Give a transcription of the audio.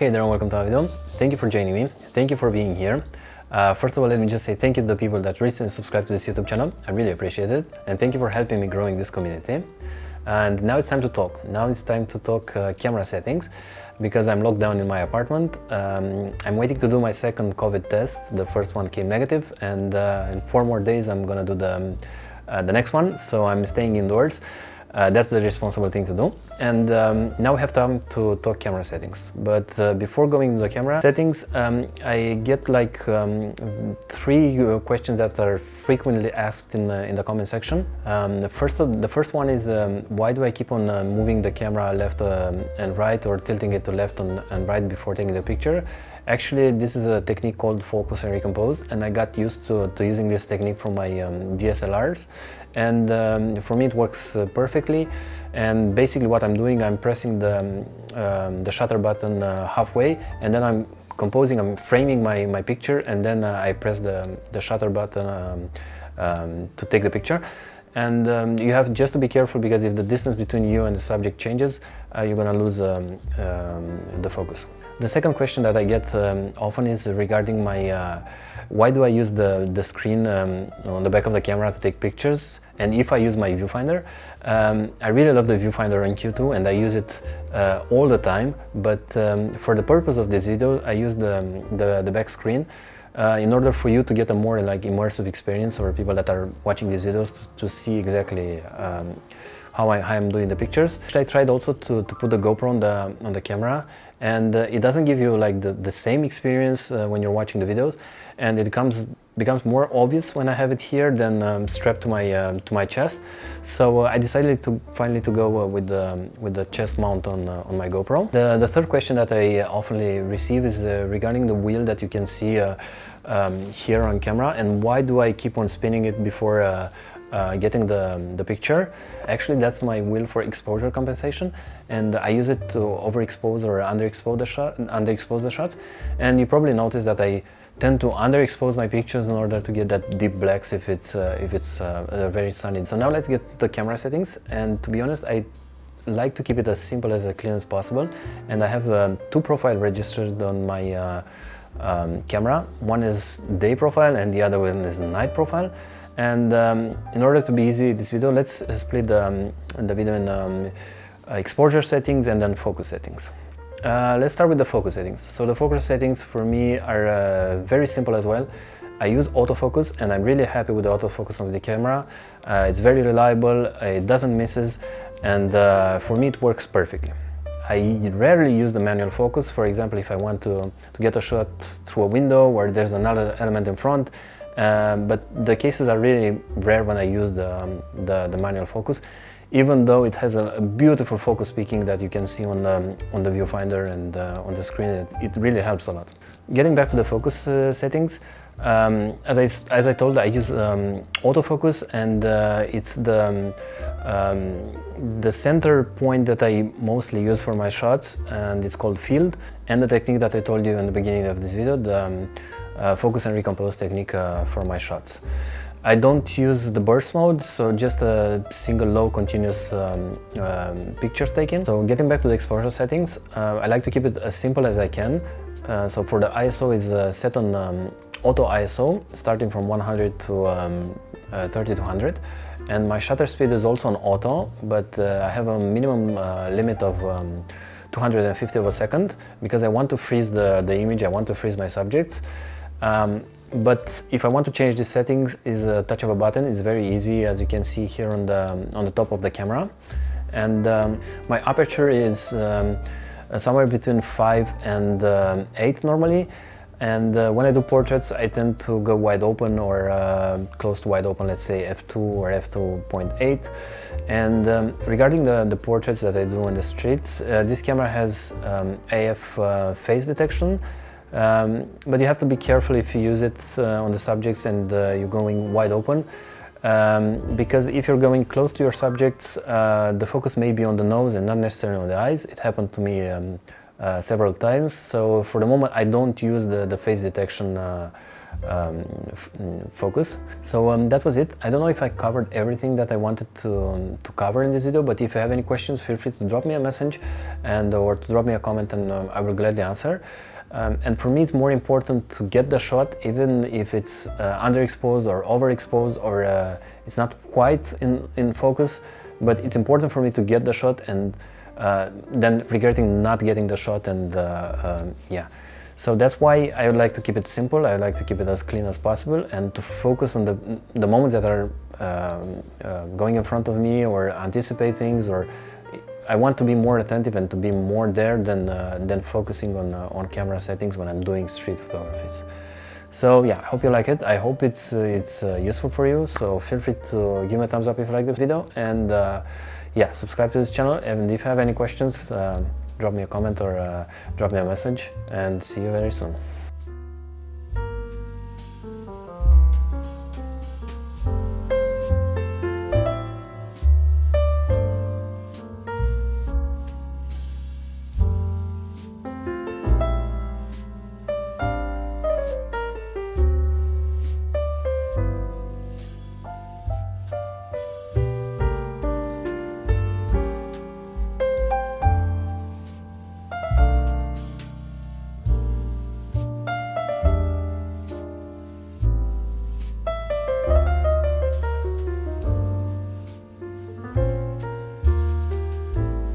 Hey there and welcome to our video. Thank you for joining me. Thank you for being here. First of all, let me just say thank you to the people that recently subscribed to this YouTube channel. I really appreciate it. And thank you for helping me growing this community. And now it's time to talk. Now it's time to talk camera settings because I'm locked down in my apartment. I'm waiting to do my second COVID test. The first one came negative, and in 4 more days I'm gonna do the next one. So I'm staying indoors. That's the responsible thing to do. And now we have time to talk camera settings. But before going to the camera settings, I get like 3 questions that are frequently asked in the comment section. The first one is why do I keep on moving the camera left and right, or tilting it to left and right before taking the picture? Actually, this is a technique called focus and recompose, and I got used to using this technique from my DSLRs, and for me it works perfectly. And basically what I'm doing, I'm pressing the shutter button halfway, and then I'm composing, I'm framing my picture, and then I press the shutter button to take the picture. And you have just to be careful, because if the distance between you and the subject changes, you're gonna lose the focus. The second question that I get often is regarding my why do I use the screen on the back of the camera to take pictures, and if I use my viewfinder. I really love the viewfinder on Q2 and I use it all the time, but for the purpose of this video I use the back screen in order for you to get a more like immersive experience, or people that are watching these videos to see exactly how I'm doing the pictures. I tried also to put the GoPro on the camera, and it doesn't give you like the same experience when you're watching the videos, and it becomes more obvious when I have it here than strapped to my chest. So I decided to finally go with the chest mount on my GoPro. The third question that I often receive is regarding the wheel that you can see here on camera, and why do I keep on spinning it before getting the picture. Actually, that's my wheel for exposure compensation, and I use it to overexpose or underexpose the shots. And you probably notice that I tend to underexpose my pictures in order to get that deep blacks if it's very sunny. So now let's get the camera settings, and to be honest, I like to keep it as simple as clean as possible. And I have 2 profile registered on my camera. One is day profile and the other one is night profile. And in order to be easy this video, let's split the video in exposure settings and then focus settings. Let's start with the focus settings. So the focus settings for me are very simple as well. I use autofocus, and I'm really happy with the autofocus of the camera. It's very reliable, it doesn't misses, and for me it works perfectly. I rarely use the manual focus. For example, if I want to get a shot through a window where there's another element in front, but the cases are really rare when I use the manual focus, even though it has a beautiful focus peaking that you can see on the viewfinder and on the screen. It really helps a lot. Getting back to the focus settings, as I told, I use autofocus, and it's the center point that I mostly use for my shots, and it's called field. And the technique that I told you in the beginning of this video, the focus and recompose technique for my shots. I don't use the burst mode, so just a single low continuous pictures taken. So getting back to the exposure settings, I like to keep it as simple as I can. So for the ISO is set on auto ISO, starting from 100 to 30 to 100. And my shutter speed is also on auto, but I have a minimum limit of 250 of a second, because I want to freeze the image, I want to freeze my subject. But if I want to change the settings, is a touch of a button. It's very easy, as you can see here on the top of the camera. And my aperture is somewhere between 5 and 8 normally. And when I do portraits, I tend to go wide open or close to wide open, let's say f2 or f2.8. And regarding the portraits that I do on the street, this camera has AF face detection. But you have to be careful if you use it on the subjects and you're going wide open, because if you're going close to your subject, the focus may be on the nose and not necessarily on the eyes. It happened to me several times. So for the moment I don't use the face detection focus. So that was it. I don't know if I covered everything that I wanted to cover in this video, but if you have any questions, feel free to drop me a message or to drop me a comment, and I will gladly answer. And for me, it's more important to get the shot, even if it's underexposed or overexposed, or it's not quite in focus, but it's important for me to get the shot and then regretting not getting the shot. And yeah, so that's why I would like to keep it simple. I like to keep it as clean as possible and to focus on the moments that are going in front of me, or anticipate things, or I want to be more attentive and to be more there than focusing on camera settings when I'm doing street photographies. So yeah, I hope you like it. I hope it's useful for you. So feel free to give me a thumbs up if you like this video, and yeah, subscribe to this channel. And if you have any questions, drop me a comment or drop me a message, and see you very soon.